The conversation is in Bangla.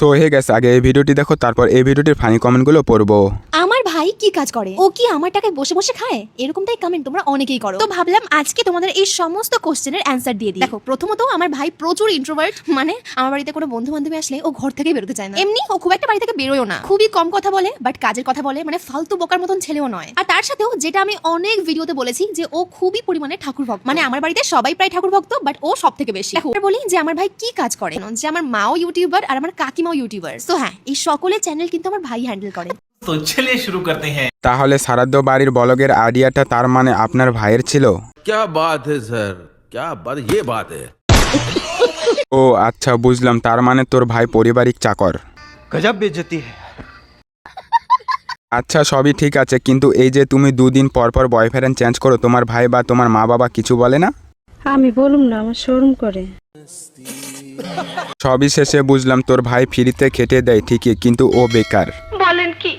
সো হয়ে গেছে, আগে এই ভিডিওটি দেখো, তারপর এই ভিডিওটির ফানি কমেন্টগুলো পড়বো। আমার ভাই কি কাজ করে, ও কি আমার টাকায় বসে বসে খায়? এরকমটাই কমেন্ট তোমরা অনেকেই করো, তো ভাবলাম আজকে তোমাদের এই সমস্ত কোশ্চেনের অ্যান্সার দিয়ে দিই। দেখো, প্রথমত আমার ভাই প্রচুর ইন্ট্রোভার্ট, মানে আমার বাড়িতে কোনো বন্ধু বান্ধবী আসলে ও ঘর থেকে বেরোতে চায় না। এমনি ও খুব একটা বাড়ি থেকে বেরোয়ও না, খুবই কম কথা বলে, বাট কাজের কথা বলে, মানে ফালতু বকার মতন ছেলেও নয়। আর তার সাথেও যেটা আমি অনেক ভিডিওতে বলেছি যে ও খুবই পরিমাণে ঠাকুর ভক্ত, মানে আমার বাড়িতে সবাই প্রায় ঠাকুর ভক্ত, বাট ও সব থেকে বেশি। দেখো, বলি যে আমার ভাই কি কাজ করে, যে আমার মাও ইউটিউবার আর আমার কাকিমাও ইউটিউবার। তো হ্যাঁ, এই সকলের চ্যানেল কিন্তু আমার ভাই হ্যান্ডেল করে। तो चलिए शुरू करते हैं। তাহলে শ্রাদ্ধ বাড়ির ব্লগের আইডিয়াটা তার মানে আপনার ভাইয়ের ছিল? क्या बात है सर, क्या बात, ये बात है। ও আচ্ছা, বুঝলাম, তার মানে তোর ভাই পারিবারিক চাকর। गजब बेइज्जती है। আচ্ছা, সবই ঠিক আছে, কিন্তু এই যে তুমি দুদিন পর পর বয়ফ্রেন্ড চেঞ্জ করো, তোমার ভাই বা তোমার মা বাবা কিছু বলে না? আমি বলুম না, আমার শরম করে। সবই শেষে বুঝলাম তোর ভাই ফ্রিতে খেটে দেয় ঠিকই, কিন্তু ও বেকার। বলেন কি?